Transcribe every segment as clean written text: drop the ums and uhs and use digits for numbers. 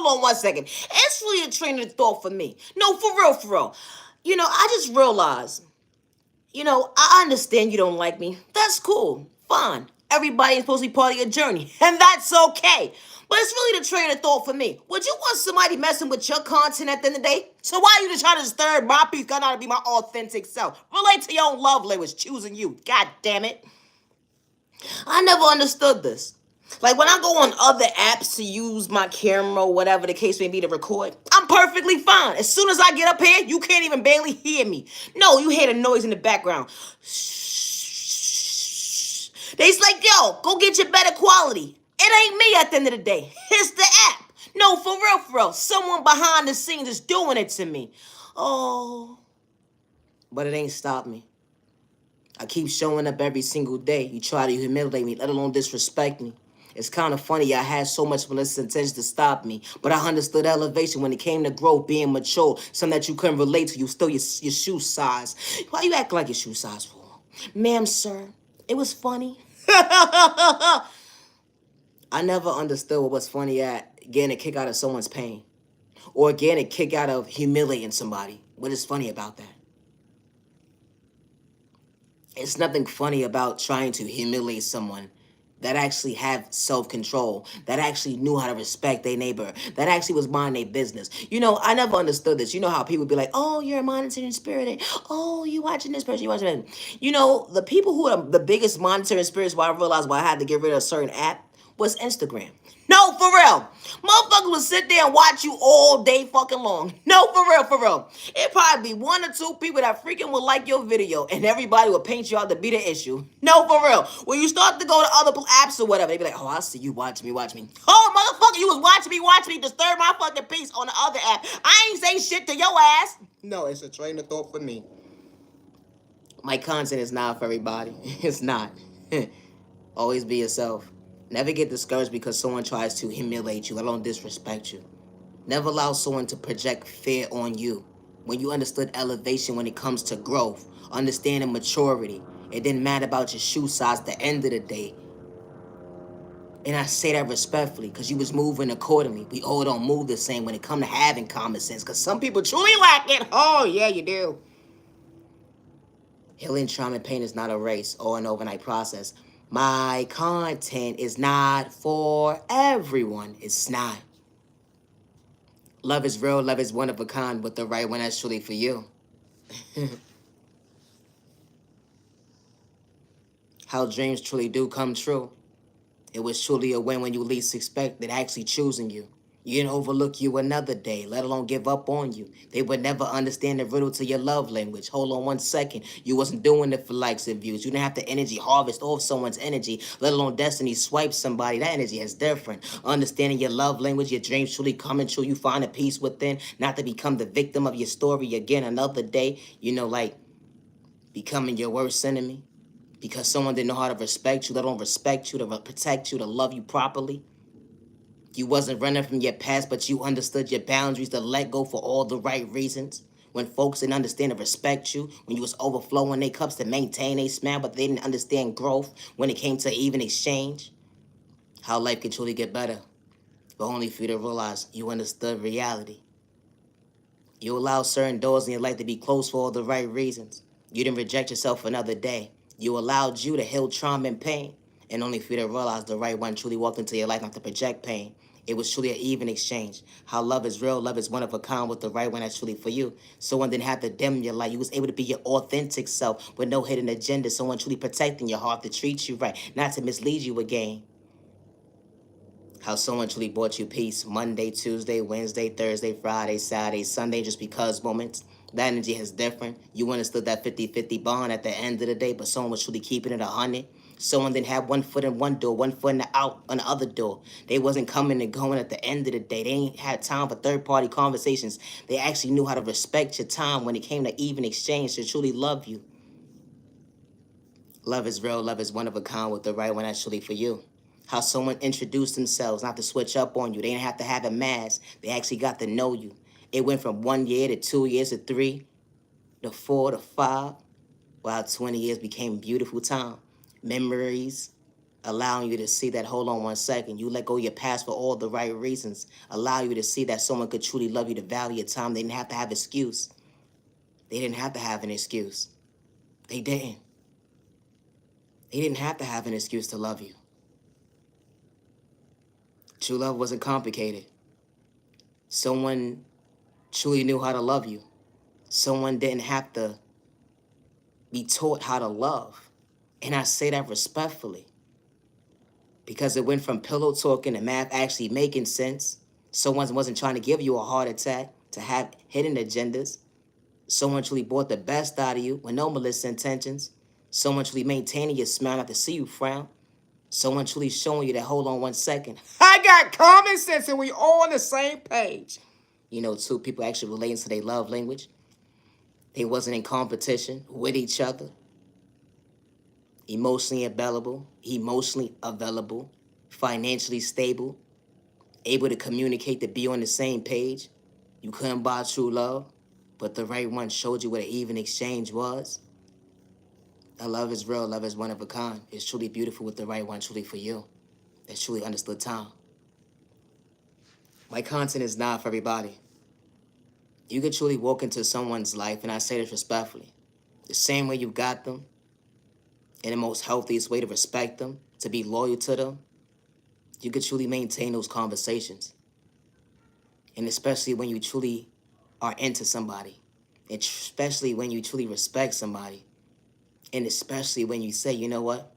hold on one second. It's really a train of thought for me. No, for real, for real. I just realized, I understand you don't like me. That's cool. Fine. Everybody is supposed to be part of your journey, and that's okay. But it's really the train of thought for me. Would you want somebody messing with your content at the end of the day? So why are you just trying to disturb my peace? Got to be my authentic self. Relate to your own love language, choosing you. God damn it. I never understood this. Like when I go on other apps to use my camera or whatever the case may be to record, I'm perfectly fine. As soon as I get up here, you can't even barely hear me. No, you hear the noise in the background. They's like, yo, go get your better quality. It ain't me at the end of the day. It's the app. No, for real, for real. Someone behind the scenes is doing it to me. Oh. But it ain't stopped me. I keep showing up every single day. You try to humiliate me, let alone disrespect me. It's kind of funny. I had so much malicious intention to stop me, but I understood elevation when it came to growth, being mature, something that you couldn't relate to. You still your shoe size. Why you acting like your shoe size for? Ma'am, sir, it was funny. I never understood what was funny at getting a kick out of someone's pain or getting a kick out of humiliating somebody. What is funny about that? It's nothing funny about trying to humiliate someone that actually have self-control, that actually knew how to respect their neighbor, that actually was minding their business. I never understood this. You know how people be like, oh, you're a monitoring spirit. Oh, you watching this person, you watching that. The people who are the biggest monitoring spirits, why I realized why I had to get rid of a certain app, was Instagram. No, for real. Motherfuckers would sit there and watch you all day fucking long. No, for real, for real. It'd probably be one or two people that freaking would like your video and everybody would paint you out to be the issue. No, for real. When you start to go to other apps or whatever, they be like, oh, I see you, watch me, watch me. Oh, motherfucker, you was watching me, disturb my fucking peace on the other app. I ain't say shit to your ass. No, it's a train of thought for me. My content is not for everybody. It's not. Always be yourself. Never get discouraged because someone tries to humiliate you, let alone disrespect you. Never allow someone to project fear on you. When you understood elevation when it comes to growth, understanding maturity, it didn't matter about your shoe size at the end of the day. And I say that respectfully because you was moving accordingly. We all don't move the same when it comes to having common sense because some people truly lack it. Oh, yeah, you do. Healing, trauma, and pain is not a race or an overnight process. My content is not for everyone. It's not. Love is real, love is one of a kind, but the right one that's truly for you. How dreams truly do come true. It was truly a win when you least expected, actually choosing you. You didn't overlook you another day, let alone give up on you. They would never understand the riddle to your love language. Hold on one second. You wasn't doing it for likes and views. You didn't have to energy harvest off someone's energy, let alone destiny swipe somebody. That energy is different. Understanding your love language, your dreams truly coming true. You find a peace within, not to become the victim of your story again another day. Like becoming your worst enemy. Because someone didn't know how to respect you, let alone respect you, to protect you, to love you properly. You wasn't running from your past, but you understood your boundaries to let go for all the right reasons. When folks didn't understand to respect you, when you was overflowing their cups to maintain a smile, but they didn't understand growth when it came to even exchange. How life can truly get better, but only for you to realize you understood reality. You allowed certain doors in your life to be closed for all the right reasons. You didn't reject yourself another day. You allowed you to heal trauma and pain, and only for you to realize the right one truly walked into your life not to project pain. It was truly an even exchange. How love is real, love is one of a kind with the right one that's truly for you. Someone didn't have to dim your light. You was able to be your authentic self with no hidden agenda. Someone truly protecting your heart to treat you right, not to mislead you again. How someone truly brought you peace Monday, Tuesday, Wednesday, Thursday, Friday, Saturday, Sunday, just because moments. That energy is different. You understood that 50-50 bond at the end of the day, but someone was truly keeping it 100. Someone didn't have one foot in one door, one foot in the out on the other door. They wasn't coming and going at the end of the day. They ain't had time for third-party conversations. They actually knew how to respect your time when it came to even exchange to truly love you. Love is real. Love is one of a kind with the right one that's truly for you. How someone introduced themselves, not to switch up on you. They didn't have to have a mask. They actually got to know you. It went from 1 year to 2 years to 3 to 4 to 5, while 20 years became beautiful time. Memories, allowing you to see that, hold on one second, you let go of your past for all the right reasons, allow you to see that someone could truly love you, to value your time. They didn't have to have an excuse. They didn't have to have an excuse. They didn't. They didn't have to have an excuse to love you. True love wasn't complicated. Someone truly knew how to love you. Someone didn't have to be taught how to love. And I say that respectfully, because it went from pillow talking to math actually making sense. Someone wasn't trying to give you a heart attack to have hidden agendas. Someone truly brought the best out of you with no malicious intentions. Someone truly maintaining your smile not to see you frown. Someone truly showing you that, hold on one second, I got common sense and we all on the same page. You know, two people actually relating to their love language. They wasn't in competition with each other. Emotionally available, financially stable, able to communicate, to be on the same page. You couldn't buy true love, but the right one showed you what an even exchange was. That love is real, love is one of a kind. It's truly beautiful with the right one, truly for you. That's truly understood time. My content is not for everybody. You could truly walk into someone's life, and I say this respectfully, the same way you got them, in the most healthiest way, to respect them, to be loyal to them. You could truly maintain those conversations. And especially when you truly are into somebody, and especially when you truly respect somebody, and especially when you say, you know what?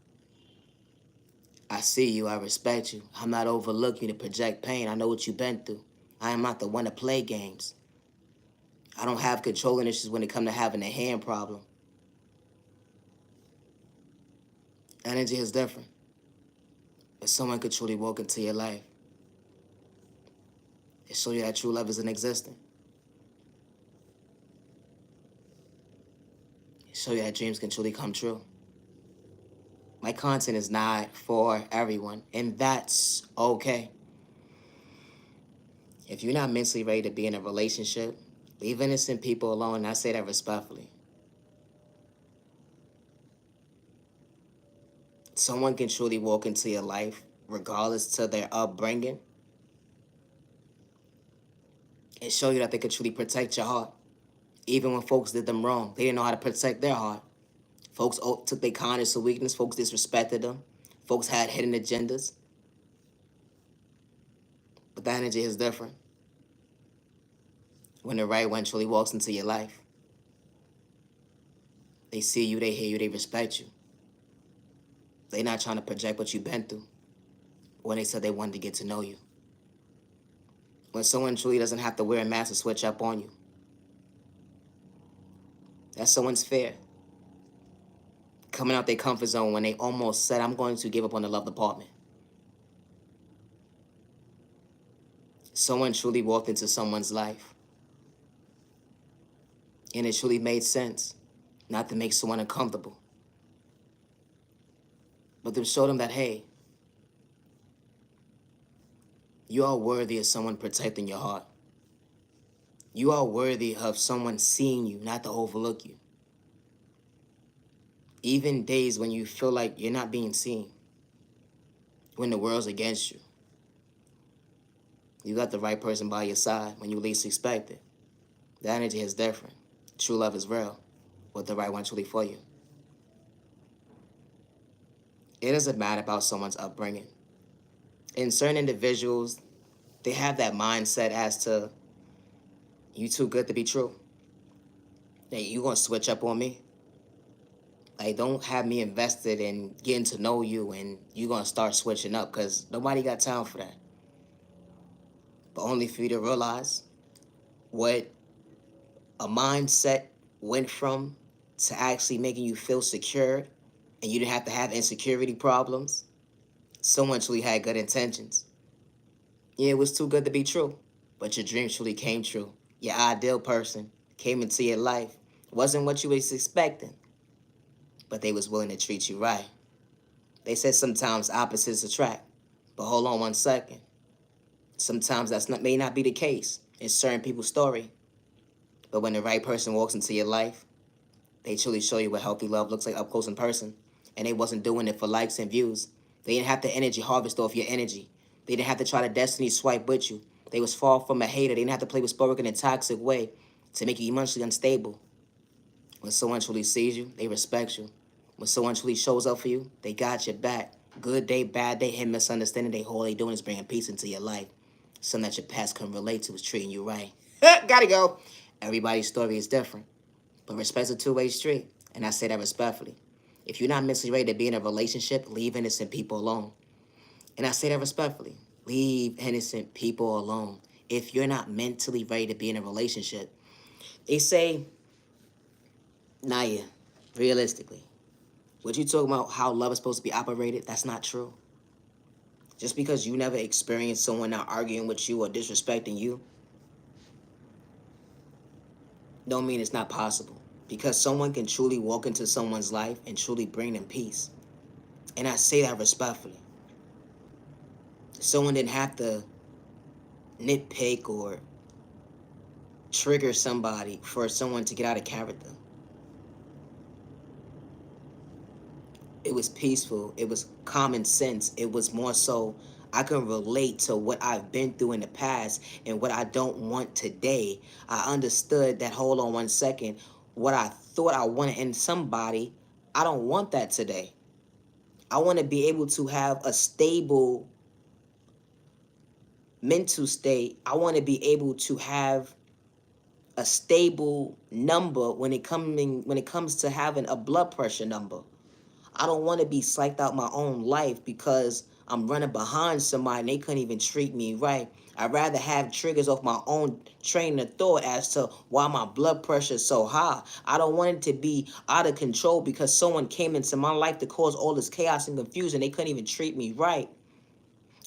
I see you, I respect you. I'm not overlooking you to project pain. I know what you've been through. I am not the one to play games. I don't have controlling issues when it comes to having a hand problem. Energy is different. If someone could truly walk into your life and show you that true love isn't existent, show you that dreams can truly come true. My content is not for everyone, and that's okay. If you're not mentally ready to be in a relationship, leave innocent people alone, and I say that respectfully. Someone can truly walk into your life, regardless to their upbringing, and show you that they could truly protect your heart. Even when folks did them wrong, they didn't know how to protect their heart. Folks took their kindness to weakness. Folks disrespected them. Folks had hidden agendas. But the energy is different when the right one truly walks into your life. They see you, they hear you, they respect you. They're not trying to project what you've been through when they said they wanted to get to know you. When someone truly doesn't have to wear a mask to switch up on you, that's someone's fear. Coming out their comfort zone when they almost said, I'm going to give up on the love department. Someone truly walked into someone's life, and it truly made sense not to make someone uncomfortable, but to show them that, hey, you are worthy of someone protecting your heart. You are worthy of someone seeing you, not to overlook you. Even days when you feel like you're not being seen, when the world's against you, you got the right person by your side when you least expect it. The energy is different. True love is real, with the right one truly for you. It doesn't matter about someone's upbringing. In certain individuals, they have that mindset as to, you too good to be true. Hey, you gonna switch up on me? Like, don't have me invested in getting to know you and you gonna start switching up, because nobody got time for that. But only for you to realize what a mindset went from to actually making you feel secure, and you didn't have to have insecurity problems. Someone truly had good intentions. Yeah, it was too good to be true, but your dream truly came true. Your ideal person came into your life. Wasn't what you was expecting, but they was willing to treat you right. They said sometimes opposites attract, but hold on one second. Sometimes may not be the case in certain people's story, but when the right person walks into your life, they truly show you what healthy love looks like up close in person, and they wasn't doing it for likes and views. They didn't have to energy harvest off your energy. They didn't have to try to destiny swipe with you. They was far from a hater. They didn't have to play with spoke in a toxic way to make you emotionally unstable. When someone truly sees you, they respect you. When someone truly shows up for you, they got your back. Good day, bad day, hit misunderstanding, they all they doing is bringing peace into your life. Something that your past can relate to is treating you right. Gotta go. Everybody's story is different, but respect's a two-way street, and I say that respectfully. If you're not mentally ready to be in a relationship, leave innocent people alone. And I say that respectfully. Leave innocent people alone. If you're not mentally ready to be in a relationship, they say, Naya, realistically, what you talking about how love is supposed to be operated, that's not true. Just because you never experienced someone not arguing with you or disrespecting you, don't mean it's not possible. Because someone can truly walk into someone's life and truly bring them peace. And I say that respectfully. Someone didn't have to nitpick or trigger somebody for someone to get out of character. It was peaceful. It was common sense. It was more so I can relate to what I've been through in the past and what I don't want today. I understood that, hold on one second, what I thought I wanted in somebody, I don't want that today. I want to be able to have a stable mental state. I want to be able to have a stable number when it comes to having a blood pressure number. I don't want to be psyched out my own life because I'm running behind somebody and they couldn't even treat me right. I'd rather have triggers off my own train of thought as to why my blood pressure is so high. I don't want it to be out of control because someone came into my life to cause all this chaos and confusion. They couldn't even treat me right.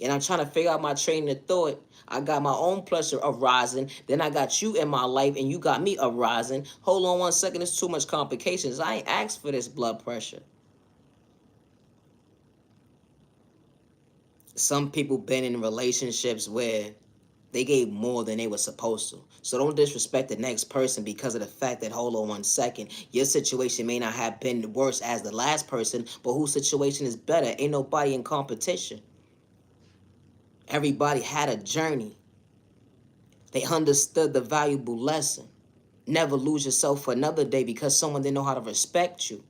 And I'm trying to figure out my train of thought. I got my own pressure arising. Then I got you in my life and you got me arising. Hold on one second. There's too much complications. I ain't asked for this blood pressure. Some people been in relationships where they gave more than they were supposed to. So don't disrespect the next person because of the fact that, hold on one second, your situation may not have been worse as the last person, but whose situation is better? Ain't nobody in competition. Everybody had a journey. They understood the valuable lesson. Never lose yourself for another day because someone didn't know how to respect you.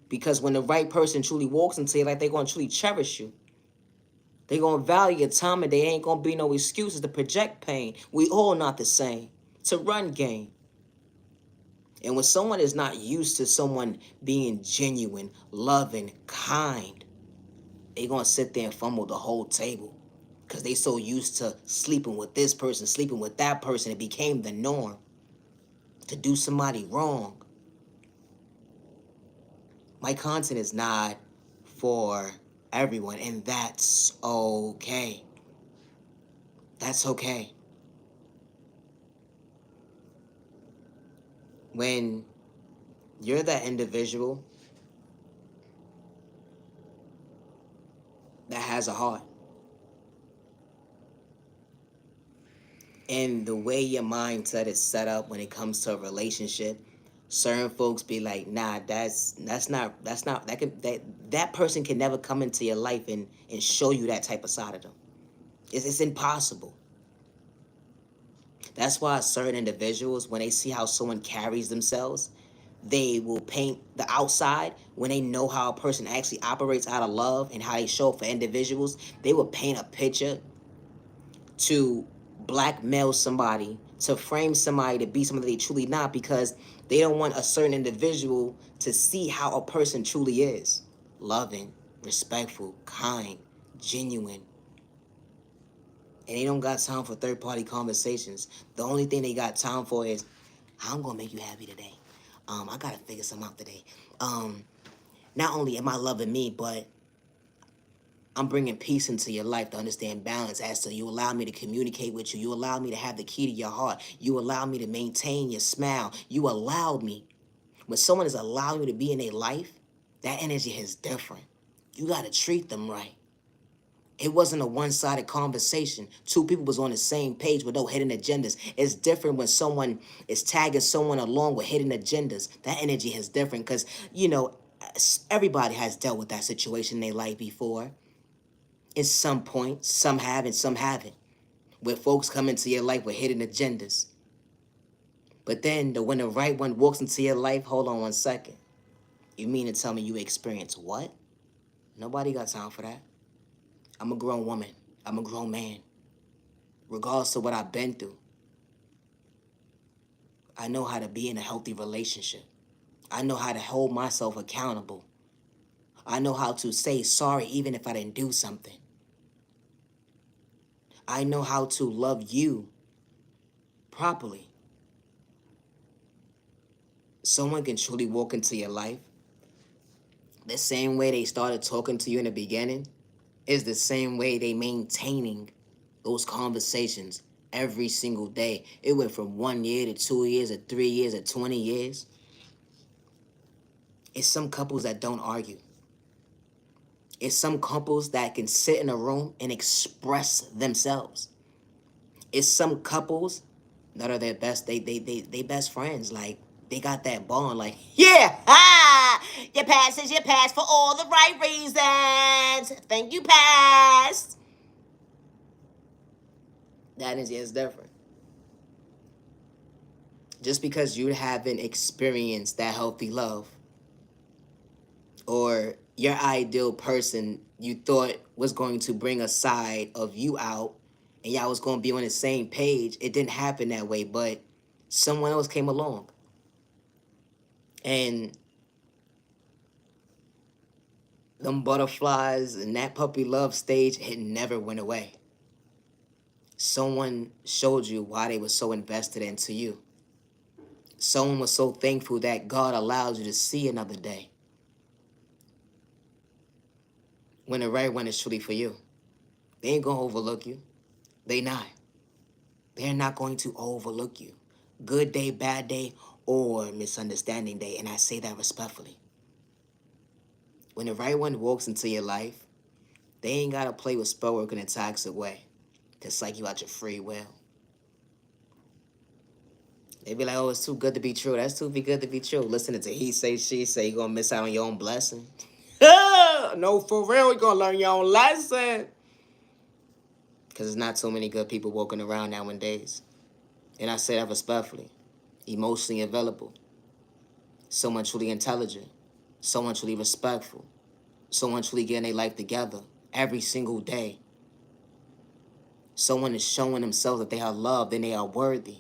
Because when the right person truly walks into your life, they're going to truly cherish you. They gonna value your time and they ain't gonna be no excuses to project pain. We all not the same. It's a run game. And when someone is not used to someone being genuine, loving, kind, they gonna sit there and fumble the whole table. Because they so used to sleeping with this person, sleeping with that person, it became the norm to do somebody wrong. My content is not for everyone, and that's okay. That's okay. When you're that individual that has a heart, and the way your mindset is set up when it comes to a relationship, certain folks be like, nah, that person can never come into your life and show you that type of side of them. It's impossible. That's why certain individuals, when they see how someone carries themselves, they will paint the outside. When they know how a person actually operates out of love and how they show up for individuals, they will paint a picture to blackmail somebody, to frame somebody to be something they truly not, because they don't want a certain individual to see how a person truly is. Loving, respectful, kind, genuine. And they don't got time for third-party conversations. The only thing they got time for is, I'm gonna make you happy today. I gotta figure something out today. Not only am I loving me, but I'm bringing peace into your life to understand balance. As to you allow me to communicate with you. You allow me to have the key to your heart. You allow me to maintain your smile. You allow me. When someone is allowing you to be in their life, that energy is different. You got to treat them right. It wasn't a one-sided conversation. Two people was on the same page with no hidden agendas. It's different when someone is tagging someone along with hidden agendas. That energy is different because, you know, Everybody has dealt with that situation in their life before. At some point, some have and some haven't. Where folks come into your life with hidden agendas. But then, when the right one walks into your life, hold on one second. You mean to tell me you experience what? Nobody got time for that. I'm a grown woman. I'm a grown man. Regardless of what I've been through, I know how to be in a healthy relationship. I know how to hold myself accountable. I know how to say sorry even if I didn't do something. I know how to love you properly. Someone can truly walk into your life the same way they started talking to you in the beginning is the same way they maintaining those conversations every single day. It went from 1 year to 2 years to 3 years to 20 years. It's some couples that don't argue. It's some couples that can sit in a room and express themselves. It's some couples that are their best, they best friends. Like, they got that bond. Like, yeah, your past is your past for all the right reasons. Thank you, past. That is different. Just because you haven't experienced that healthy love, or your ideal person you thought was going to bring a side of you out and y'all was going to be on the same page, it didn't happen that way. But someone else came along, and them butterflies and that puppy love stage, it never went away. Someone showed you why they were so invested into you. Someone was so thankful that God allowed you to see another day. When the right one is truly for you, they ain't gonna overlook you. They not. They're not going to overlook you. Good day, bad day, or misunderstanding day. And I say that respectfully. When the right one walks into your life, they ain't gotta play with spell work in a toxic way to psych you out your free will. They be like, oh, it's too good to be true. That's too good to be true. Listening to he say, she say, you're gonna miss out on your own blessing. No, for real, you're gonna learn your own lesson. Because there's not so many good people walking around nowadays. And I say that respectfully. Emotionally available. Someone truly intelligent. Someone truly respectful. Someone truly getting their life together every single day. Someone is showing themselves that they are loved and they are worthy.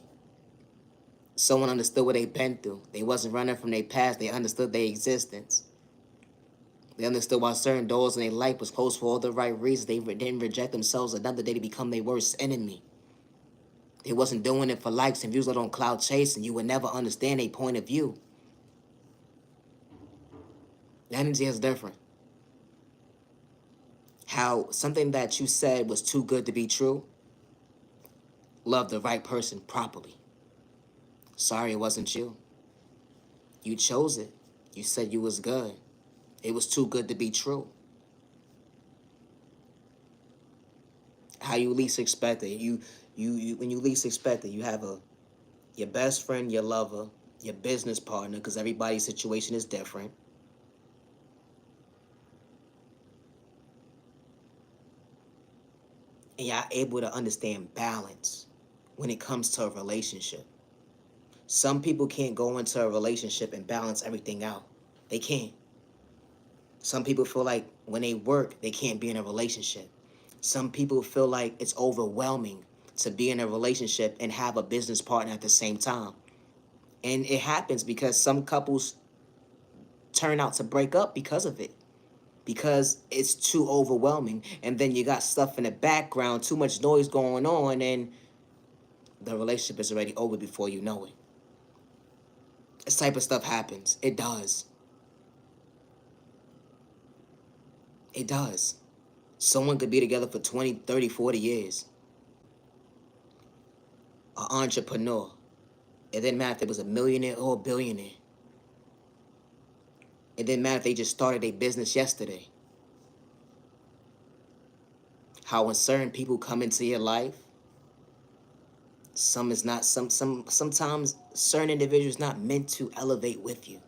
Someone understood what they've been through. They wasn't running from their past. They understood their existence. They understood why certain doors in their life was closed for all the right reasons. They didn't reject themselves another day to become their worst enemy. They wasn't doing it for likes and views or on cloud chasing. You would never understand their point of view. The energy is different. How something that you said was too good to be true, love the right person properly. Sorry it wasn't you. You chose it. You said you was good. It was too good to be true. How you least expect it. You when you least expect it, you have your best friend, your lover, your business partner, because everybody's situation is different. And y'all able to understand balance when it comes to a relationship. Some people can't go into a relationship and balance everything out. They can't. Some people feel like when they work, they can't be in a relationship. Some people feel like it's overwhelming to be in a relationship and have a business partner at the same time. And it happens because some couples turn out to break up because of it. Because it's too overwhelming. And then you got stuff in the background, too much noise going on, and the relationship is already over before you know it. This type of stuff happens. It does. It does. Someone could be together for 20, 30, 40 years. An entrepreneur. It didn't matter if it was a millionaire or a billionaire. It didn't matter if they just started a business yesterday. How when certain people come into your life, sometimes certain individuals not meant to elevate with you.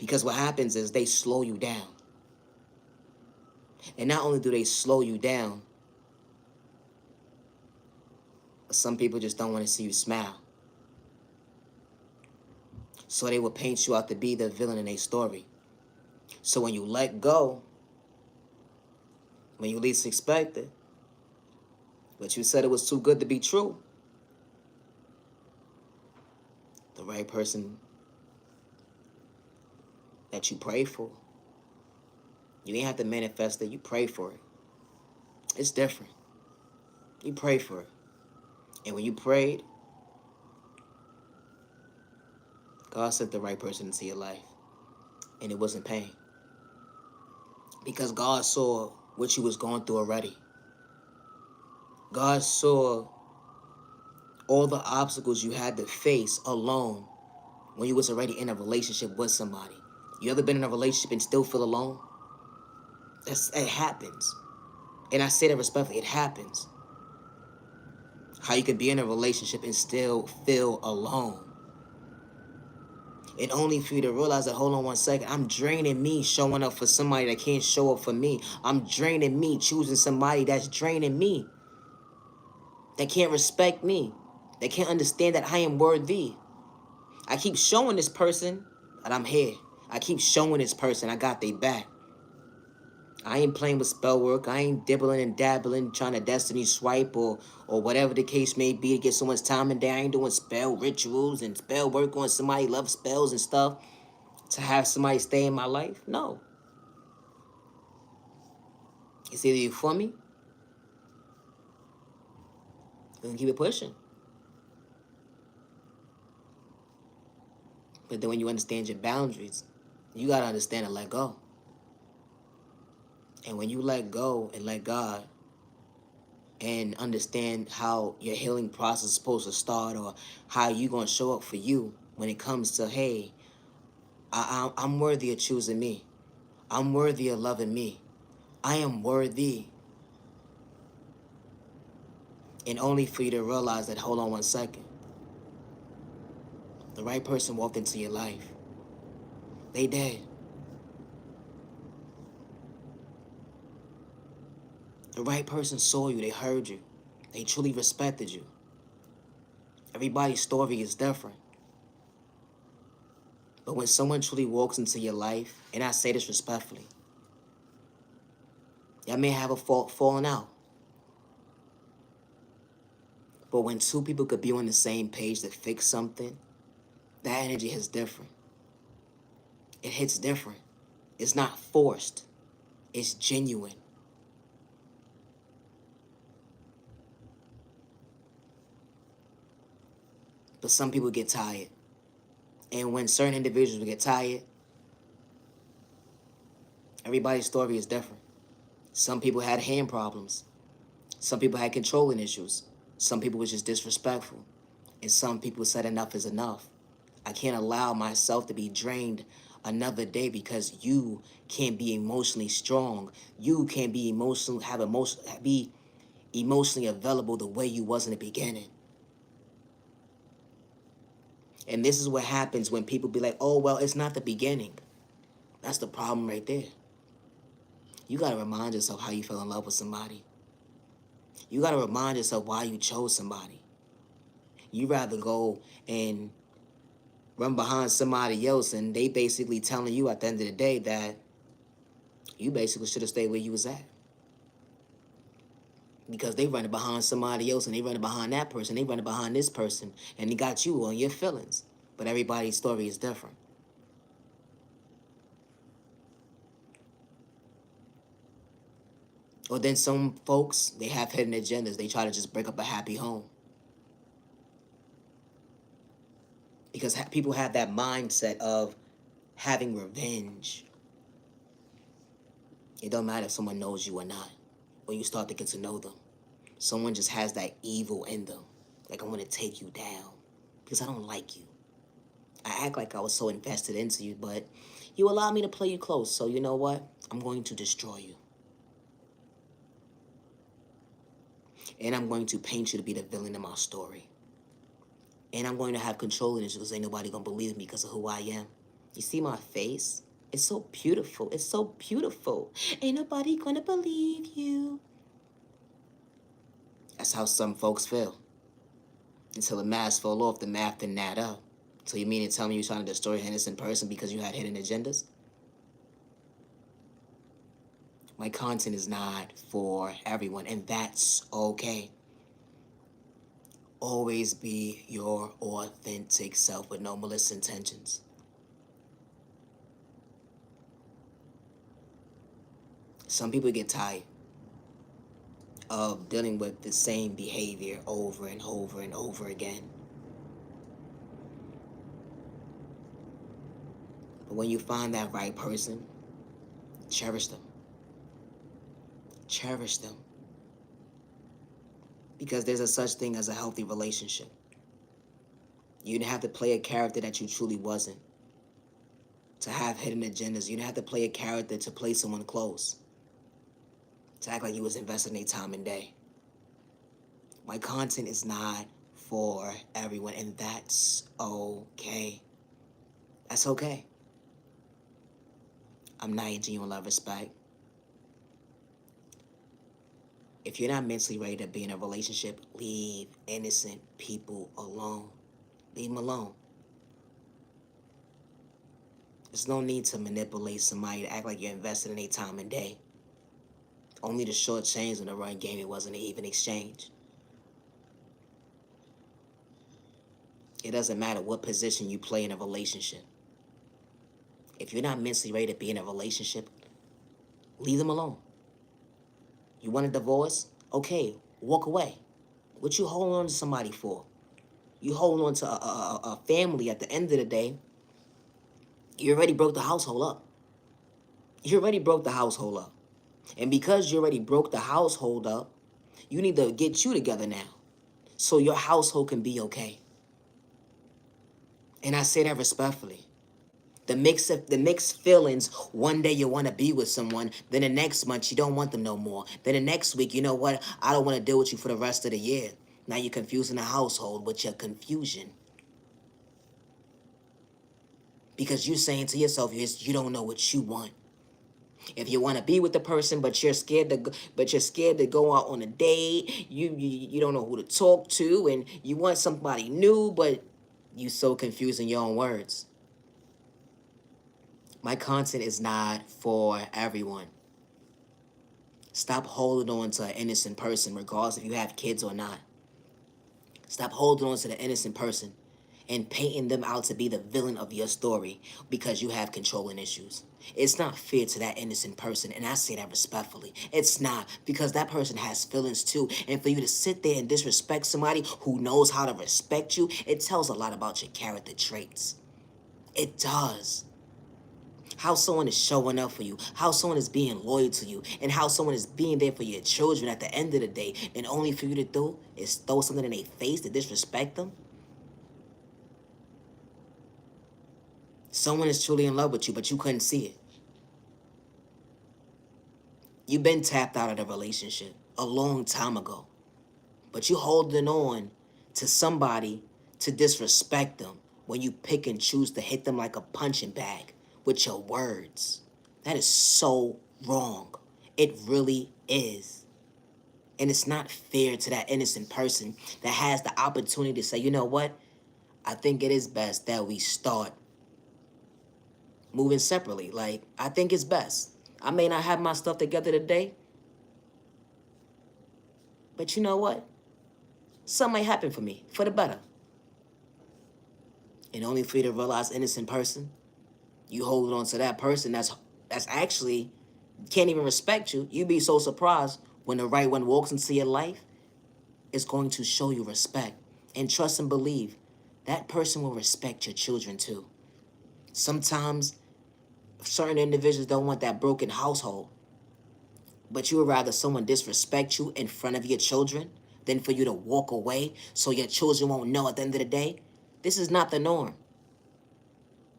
Because what happens is they slow you down. And not only do they slow you down, but some people just don't want to see you smile. So they will paint you out to be the villain in a story. So when you let go, when you least expect it, but you said it was too good to be true, the right person that you pray for, you ain't have to manifest it, you pray for it. It's different. You pray for it. And when you prayed, God sent the right person into your life. And it wasn't pain. Because God saw what you was going through already. God saw all the obstacles you had to face alone when you was already in a relationship with somebody. You ever been in a relationship and still feel alone? It happens. And I say that respectfully, it happens. How you can be in a relationship and still feel alone. And only for you to realize that, hold on one second, I'm draining me showing up for somebody that can't show up for me. I'm draining me choosing somebody that's draining me. That can't respect me. That can't understand that I am worthy. I keep showing this person that I'm here. I keep showing this person I got their back. I ain't playing with spell work. I ain't dibbling and dabbling, trying to destiny swipe or whatever the case may be to get so much time in there. I ain't doing spell rituals and spell work on somebody loves spells and stuff to have somebody stay in my life. No. It's either you for me, then keep it pushing. But then when you understand your boundaries, you gotta understand and let go. And when you let go and let God and understand how your healing process is supposed to start or how you gonna show up for you when it comes to, hey, I'm worthy of choosing me. I'm worthy of loving me. I am worthy. And only for you to realize that, hold on one second. The right person walked into your life. They did. The right person saw you. They heard you. They truly respected you. Everybody's story is different. But when someone truly walks into your life, and I say this respectfully, y'all may have a falling out. But when two people could be on the same page to fix something, that energy hits different. It hits different. It's not forced. It's genuine. But some people get tired. And when certain individuals get tired, everybody's story is different. Some people had hand problems. Some people had controlling issues. Some people was just disrespectful. And some people said enough is enough. I can't allow myself to be drained another day because you can't be emotionally strong. You can't be be emotionally available the way you was in the beginning. And this is what happens when people be like, oh, well, it's not the beginning. That's the problem right there. You got to remind yourself how you fell in love with somebody. You got to remind yourself why you chose somebody. You rather go and run behind somebody else and they basically telling you at the end of the day that you basically should have stayed where you was at. Because they running behind somebody else and they running behind that person. They running behind this person and they got you on your feelings. But everybody's story is different. Or then some folks, they have hidden agendas. They try to just break up a happy home. Because people have that mindset of having revenge. It don't matter if someone knows you or not. When you start to get to know them. Someone just has that evil in them. Like, I want to take you down. Because I don't like you. I act like I was so invested into you, but you allowed me to play you close. So you know what? I'm going to destroy you. And I'm going to paint you to be the villain in my story. And I'm going to have control in this because ain't nobody going to believe me because of who I am. You see my face? It's so beautiful. It's so beautiful. Ain't nobody gonna believe you. That's how some folks feel. Until the mask fell off, the math didn't add up. So you mean to tell me you're trying to destroy an innocent person because you had hidden agendas? My content is not for everyone, and that's okay. Always be your authentic self with no malicious intentions. Some people get tired of dealing with the same behavior over and over and over again. But when you find that right person, cherish them. Cherish them. Because there's a such thing as a healthy relationship. You didn't have to play a character that you truly wasn't. To have hidden agendas, you didn't have to play a character to play someone close. To act like you was investing their time and day. My content is not for everyone, and that's okay. That's okay. I'm not into you in love, respect. If you're not mentally ready to be in a relationship, leave innocent people alone. Leave them alone. There's no need to manipulate somebody to act like you're invested in their time and day. Only to shortchange in the run game, it wasn't an even exchange. It doesn't matter what position you play in a relationship. If you're not mentally ready to be in a relationship, leave them alone. You want a divorce? Okay, walk away. What you holding on to somebody for? You holding on to a family. At the end of the day, you already broke the household up. You already broke the household up. And because you already broke the household up, you need to get you together now so your household can be okay. And I say that respectfully. The mixed feelings, one day you want to be with someone, then the next month you don't want them no more. Then the next week, you know what? I don't want to deal with you for the rest of the year. Now you're confusing the household with your confusion. Because you're saying to yourself, you don't know what you want. If you want to be with the person, but you're scared to go out on a date, you don't know who to talk to, and you want somebody new, but you so confused in your own words. My content is not for everyone. Stop holding on to an innocent person, regardless if you have kids or not. Stop holding on to the innocent person and painting them out to be the villain of your story because you have controlling issues. It's not fair to that innocent person, and I say that respectfully. It's not, because that person has feelings too, and for you to sit there and disrespect somebody who knows how to respect you, it tells a lot about your character traits. It does. How someone is showing up for you, how someone is being loyal to you, and how someone is being there for your children at the end of the day, and only for you to do is throw something in their face to disrespect them. Someone is truly in love with you, but you couldn't see it. You've been tapped out of the relationship a long time ago, but you holding on to somebody to disrespect them when you pick and choose to hit them like a punching bag with your words. That is so wrong. It really is. And it's not fair to that innocent person that has the opportunity to say, you know what? I think it is best that we start moving separately. Like, I think it's best. I may not have my stuff together today, but you know what? Something might happen for me, for the better. And only for you to realize, innocent person, you hold on to that person that's actually can't even respect you. You be so surprised when the right one walks into your life. It's going to show you respect. And trust and believe, that person will respect your children too. Sometimes certain individuals don't want that broken household, but you would rather someone disrespect you in front of your children than for you to walk away so your children won't know at the end of the day. This is not the norm.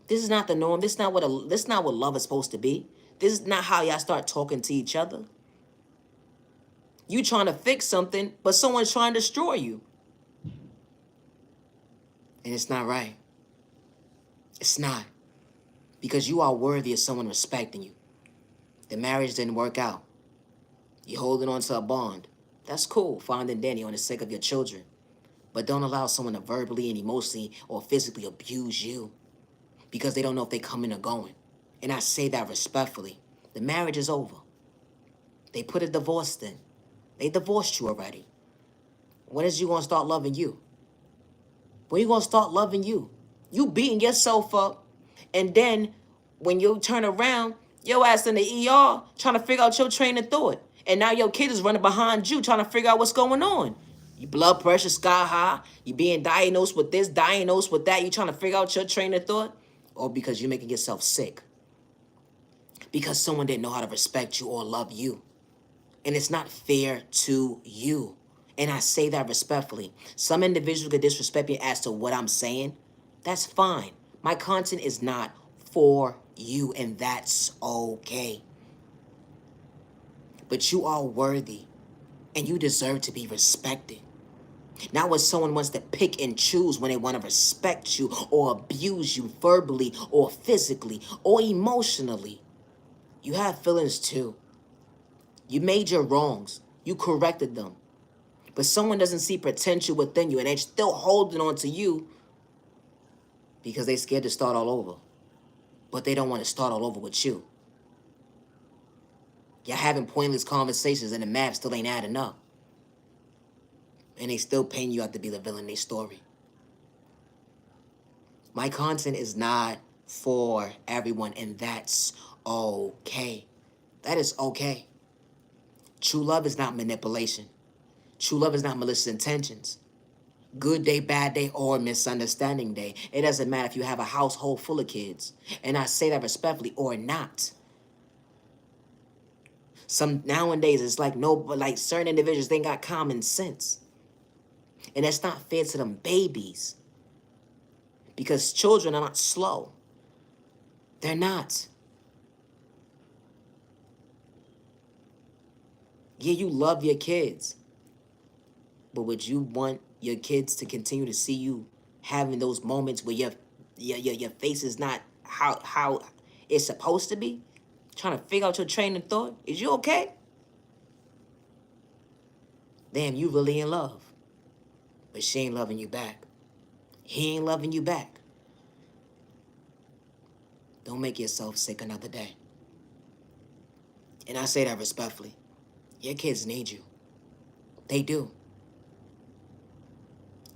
This is not the norm. This is not what love is supposed to be. This is not how y'all start talking to each other. You trying to fix something, but someone's trying to destroy you. And it's not right. It's not. because you are worthy of someone respecting you. The marriage didn't work out. You're holding on to a bond. That's cool, fine and dandy on the sake of your children. But don't allow someone to verbally and emotionally or physically abuse you because they don't know if they coming or going. And I say that respectfully. The marriage is over. They put a divorce in. They divorced you already. When is you gonna start loving you? When you gonna start loving you? You beating yourself up, and then when you turn around, your ass in the ER trying to figure out your train of thought. And now your kid is running behind you trying to figure out what's going on. Your blood pressure sky high. You being diagnosed with this, diagnosed with that. You trying to figure out your train of thought? Or because you're making yourself sick. Because someone didn't know how to respect you or love you. And it's not fair to you. And I say that respectfully. Some individuals could disrespect me as to what I'm saying. That's fine. My content is not for you, and that's okay. But you are worthy, and you deserve to be respected. Not when someone wants to pick and choose when they want to respect you or abuse you verbally or physically or emotionally. You have feelings too. You made your wrongs. You corrected them. But someone doesn't see potential within you and they're still holding on to you because they're scared to start all over. But they don't want to start all over with you. You're having pointless conversations and the math still ain't adding up. And they still paint you out to be the villain in their story. My content is not for everyone, and that's okay. That is okay. True love is not manipulation. True love is not malicious intentions. Good day, bad day, or misunderstanding day. It doesn't matter if you have a household full of kids. And I say that respectfully, or not. Some nowadays it's like like certain individuals, they ain't got common sense. And that's not fair to them babies. Because children are not slow. They're not. Yeah, you love your kids. But would you want your kids to continue to see you having those moments where your face is not how it's supposed to be? Trying to figure out your train of thought? Is you okay? Damn, you really in love. But she ain't loving you back. He ain't loving you back. Don't make yourself sick another day. And I say that respectfully. Your kids need you. They do.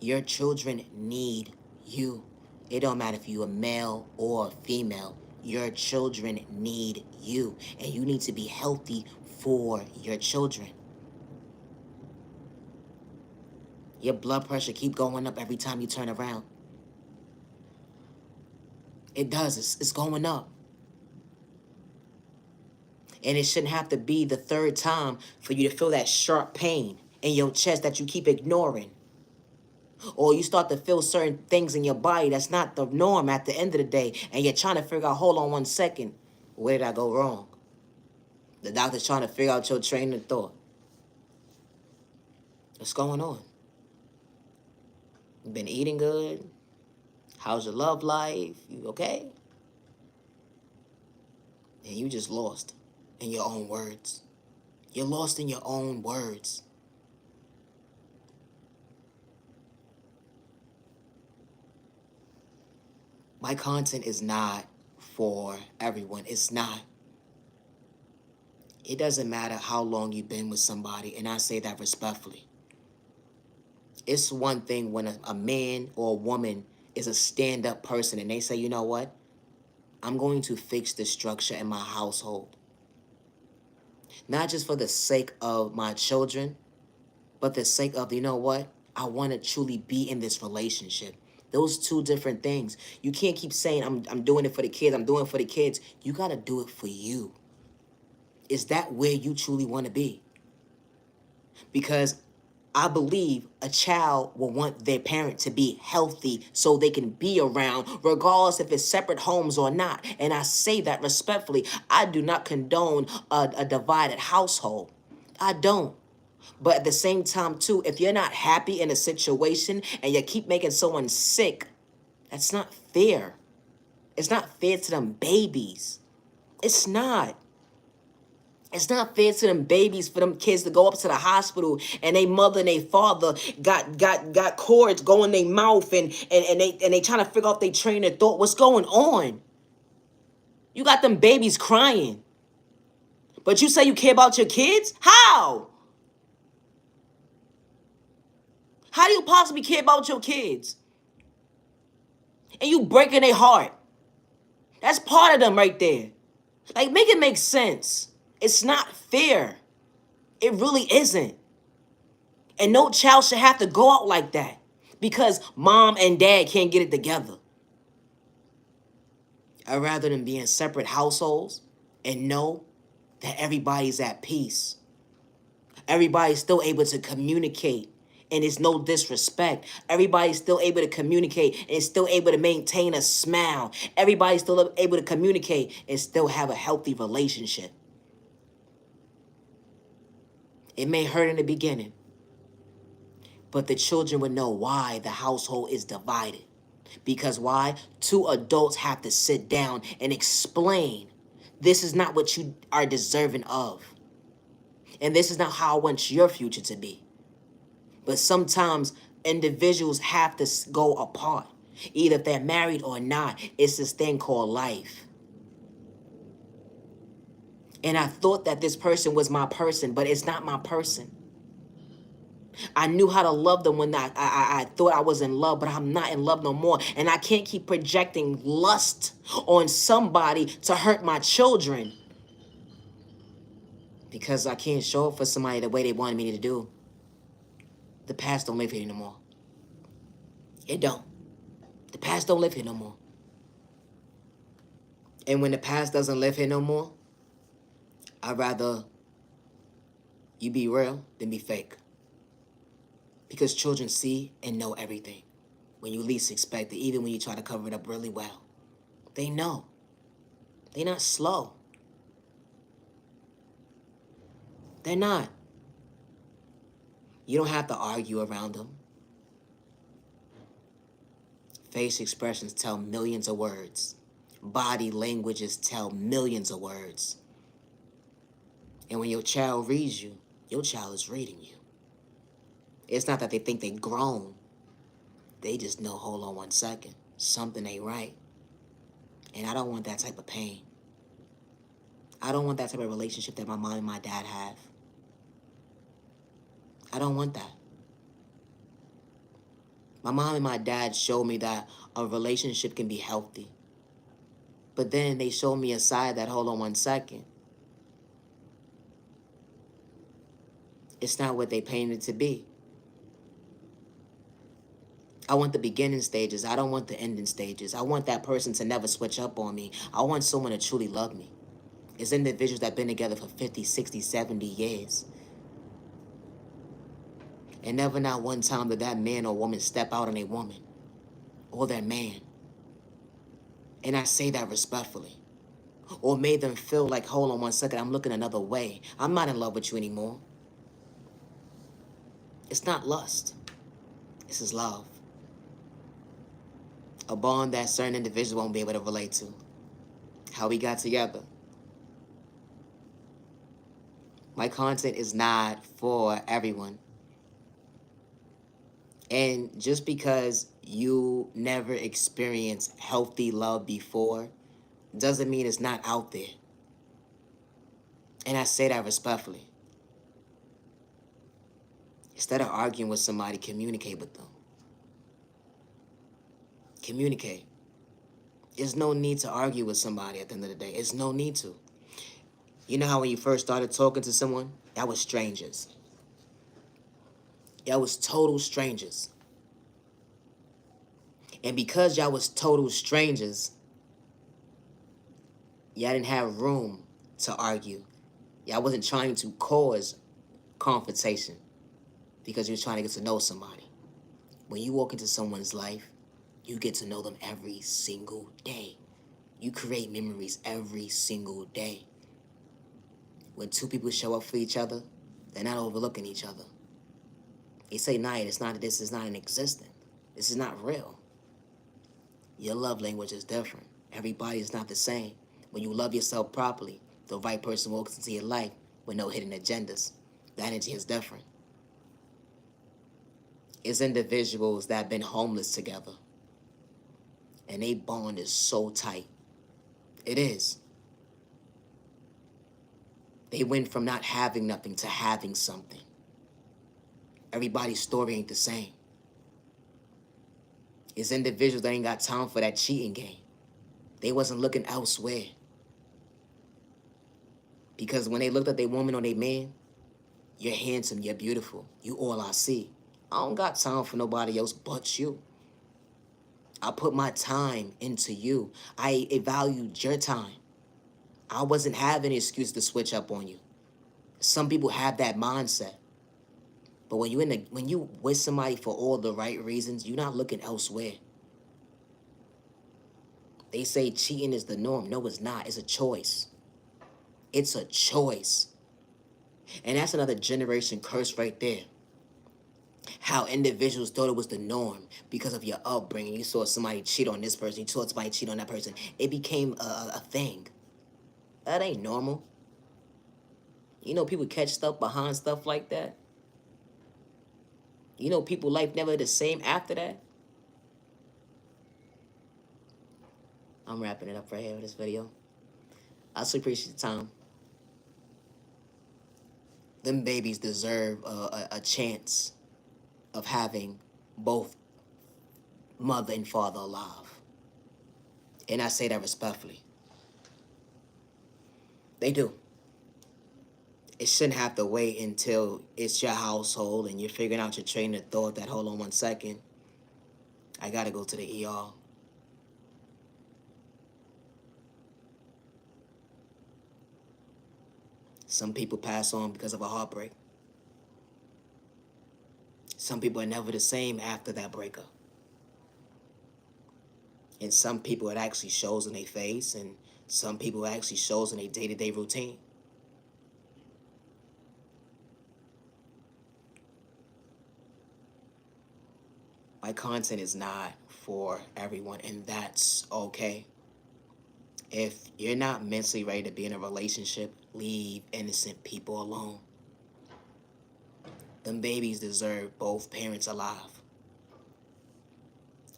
Your children need you. It don't matter if you're a male or a female. Your children need you. And you need to be healthy for your children. Your blood pressure keep going up every time you turn around. It does. It's going up. And it shouldn't have to be the third time for you to feel that sharp pain in your chest that you keep ignoring. Or you start to feel certain things in your body that's not the norm at the end of the day. And you're trying to figure out, hold on 1 second. Where did I go wrong? The doctor's trying to figure out your train of thought. What's going on? You been eating good? How's your love life? You okay? And you just lost in your own words. You're lost in your own words. My content is not for everyone. It's not. It doesn't matter how long you've been with somebody, and I say that respectfully. It's one thing when a man or a woman is a stand-up person and they say, you know what? I'm going to fix the structure in my household. Not just for the sake of my children, but the sake of, you know what? I want to truly be in this relationship. Those two different things. You can't keep saying, I'm doing it for the kids, I'm doing it for the kids. You got to do it for you. Is that where you truly want to be? Because I believe a child will want their parent to be healthy so they can be around, regardless if it's separate homes or not. And I say that respectfully. I do not condone a divided household. I don't. But at the same time, too, if you're not happy in a situation and you keep making someone sick, that's not fair. It's not fair to them babies. It's not. It's not fair to them babies for them kids to go up to the hospital and they mother and they father got cords going in their mouth and they trying to figure out they train of thought. What's going on? You got them babies crying. But you say you care about your kids? How? How do you possibly care about your kids? And you breaking their heart. That's part of them right there. Like, make it make sense. It's not fair. It really isn't. And no child should have to go out like that because mom and dad can't get it together. I'd rather than be in separate households and know that everybody's at peace. Everybody's still able to communicate and it's no disrespect. Everybody's still able to communicate and still able to maintain a smile. Everybody's still able to communicate and still have a healthy relationship. It may hurt in the beginning, but the children would know why the household is divided. Because why? Two adults have to sit down and explain, this is not what you are deserving of. And this is not how I want your future to be. But sometimes individuals have to go apart. Either if they're married or not, it's this thing called life. And I thought that this person was my person, but it's not my person. I knew how to love them when I thought I was in love, but I'm not in love no more. And I can't keep projecting lust on somebody to hurt my children. Because I can't show up for somebody the way they wanted me to do. The past don't live here no more. It don't. The past don't live here no more. And when the past doesn't live here no more, I'd rather you be real than be fake. Because children see and know everything when you least expect it, even when you try to cover it up really well. They know. They're not slow. They're not. You don't have to argue around them. Face expressions tell millions of words. Body languages tell millions of words. And when your child reads you, your child is reading you. It's not that they think they're grown. They just know, hold on one second, something ain't right. And I don't want that type of pain. I don't want that type of relationship that my mom and my dad have. I don't want that. My mom and my dad showed me that a relationship can be healthy. But then they showed me a side that, hold on one second, it's not what they painted it to be. I want the beginning stages. I don't want the ending stages. I want that person to never switch up on me. I want someone to truly love me. It's individuals that have been together for 50, 60, 70 years. And never not one time did that man or woman step out on a woman or their man. And I say that respectfully. Or made them feel like, hold on one second, I'm looking another way. I'm not in love with you anymore. It's not lust. This is love. A bond that certain individuals won't be able to relate to. How we got together. My content is not for everyone. And just because you never experienced healthy love before doesn't mean it's not out there. And I say that respectfully. Instead of arguing with somebody, communicate with them. Communicate. There's no need to argue with somebody at the end of the day. There's no need to. You know how when you first started talking to someone, that was strangers. Y'all was total strangers. And because y'all was total strangers, y'all didn't have room to argue. Y'all wasn't trying to cause confrontation because you was trying to get to know somebody. When you walk into someone's life, you get to know them every single day. You create memories every single day. When two people show up for each other, they're not overlooking each other. They say, nah, this is not an existence. This is not real. Your love language is different. Everybody is not the same. When you love yourself properly, the right person walks into your life with no hidden agendas. The energy is different. It's individuals that have been homeless together, and they bond is so tight. It is. They went from not having nothing to having something. Everybody's story ain't the same. It's individuals that ain't got time for that cheating game. They wasn't looking elsewhere. Because when they looked at their woman or their man, you're handsome, you're beautiful, you all I see. I don't got time for nobody else but you. I put my time into you. I valued your time. I wasn't having an excuse to switch up on you. Some people have that mindset. But when you with somebody for all the right reasons, you're not looking elsewhere. They say cheating is the norm. No, it's not. It's a choice. It's a choice. And that's another generation curse right there. How individuals thought it was the norm because of your upbringing. You saw somebody cheat on this person. You saw somebody cheat on that person. It became a thing. That ain't normal. You know people catch stuff behind stuff like that. You know people life never the same after that. I'm wrapping it up right here with this video. I so appreciate your time. Them babies deserve a chance of having both mother and father alive. And I say that respectfully. They do. It shouldn't have to wait until it's your household and you're figuring out your train of thought that, hold on 1 second, I gotta go to the ER. Some people pass on because of a heartbreak. Some people are never the same after that breakup. And some people it actually shows in their face, and some people it actually shows in their day-to-day routine. My content is not for everyone, and that's okay. If you're not mentally ready to be in a relationship, leave innocent people alone. Them babies deserve both parents alive.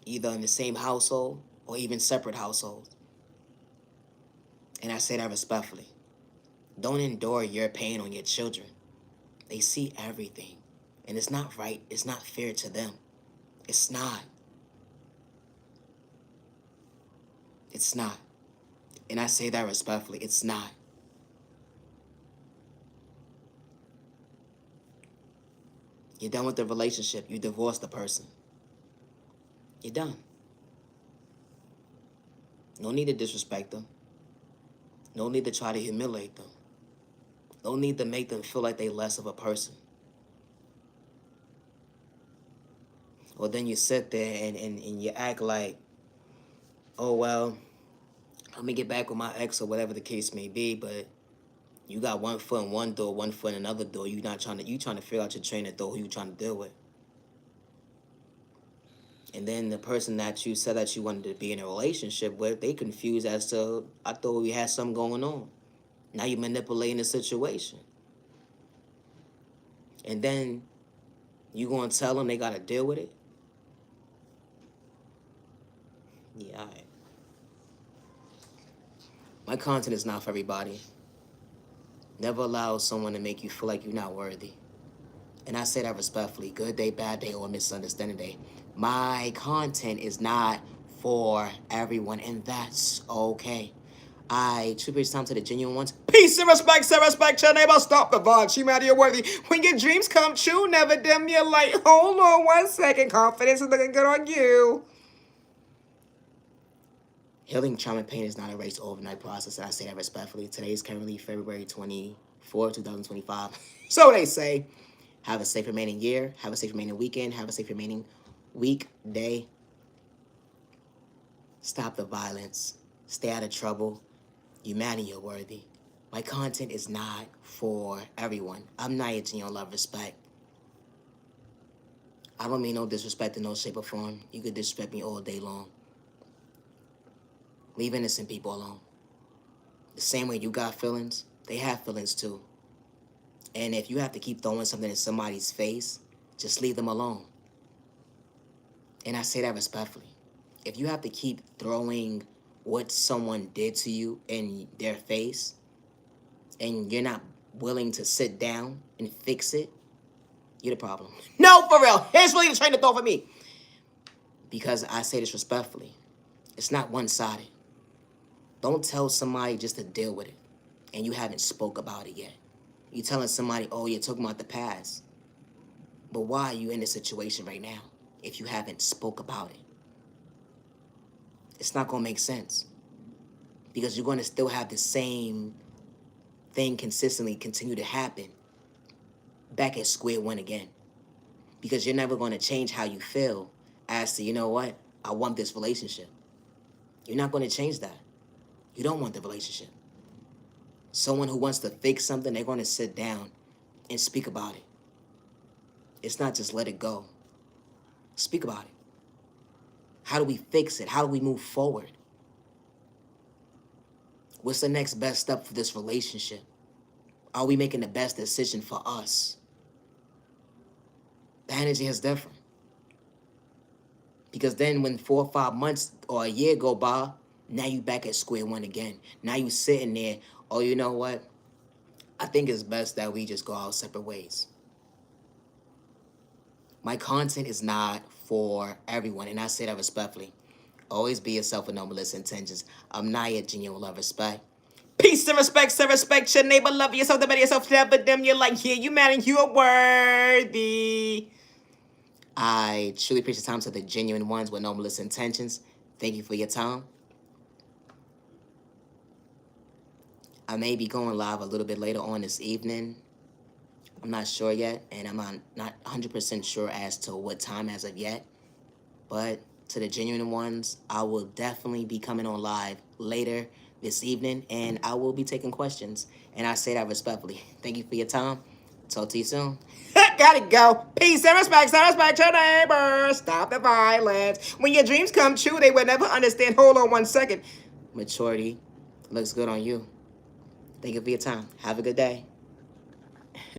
Either in the same household or even separate households. And I say that respectfully. Don't endure your pain on your children. They see everything. And it's not right. It's not fair to them. It's not. It's not. And I say that respectfully. It's not. You're done with the relationship. You divorced the person. You're done. No need to disrespect them. No need to try to humiliate them. No need to make them feel like they're less of a person. Well, then you sit there and you act like, oh, well, I'm going to get back with my ex or whatever the case may be, but you got 1 foot in one door, 1 foot in another door. You trying to figure out your train of thought, who you trying to deal with. And then the person that you said that you wanted to be in a relationship with, they confused as to, I thought we had something going on. Now you're manipulating the situation. And then you going to tell them they got to deal with it? Yeah, all right. My content is not for everybody. Never allow someone to make you feel like you're not worthy. And I say that respectfully. Good day, bad day, or misunderstanding day. My content is not for everyone, and that's okay. I tribute time to the genuine ones. Peace and respect, sir, respect your neighbor. Stop the vibe. She matter, you're worthy. When your dreams come true, never dim your light. Hold on 1 second. Confidence is looking good on you. Healing trauma and pain is not a race overnight process, and I say that respectfully. Today is currently February 24, 2025. So they say. Have a safe remaining year. Have a safe remaining weekend. Have a safe remaining weekday. Stop the violence. Stay out of trouble. You matter, you're worthy. My content is not for everyone. I'm not your genuine love, respect. I don't mean no disrespect in no shape or form. You could disrespect me all day long. Leave innocent people alone. The same way you got feelings, they have feelings too. And if you have to keep throwing something in somebody's face, just leave them alone. And I say that respectfully. If you have to keep throwing what someone did to you in their face, and you're not willing to sit down and fix it, you're the problem. No, for real. Here's really the train of thought for me. Because I say this respectfully. It's not one-sided. Don't tell somebody just to deal with it, and you haven't spoke about it yet. You're telling somebody, oh, you're talking about the past. But why are you in this situation right now if you haven't spoke about it? It's not going to make sense. Because you're going to still have the same thing consistently continue to happen back at square one again. Because you're never going to change how you feel as to, you know what, I want this relationship. You're not going to change that. You don't want the relationship. Someone who wants to fix something, they're going to sit down and speak about it. It's not just let it go. Speak about it. How do we fix it? How do we move forward? What's the next best step for this relationship? Are we making the best decision for us? The energy is different. Because then when 4 or 5 months or a year go by, now you back at square one again. Now you sitting there, oh, you know what? I think it's best that we just go our separate ways. My content is not for everyone, and I say that respectfully. Always be yourself with no malicious intentions. I'm not your genuine love, respect. Peace and respect, so respect your neighbor, love yourself, the better yourself, never them. You're like, yeah, you mad and you are worthy. I truly appreciate the time to the genuine ones with no malicious intentions. Thank you for your time. I may be going live a little bit later on this evening. I'm not sure yet, and I'm not 100% sure as to what time as of yet. But to the genuine ones, I will definitely be coming on live later this evening, and I will be taking questions. And I say that respectfully. Thank you for your time. Talk to you soon. Gotta go. Peace and respect your neighbor. Stop the violence. When your dreams come true, they will never understand. Hold on 1 second. Maturity looks good on you. Thank you for your time. Have a good day.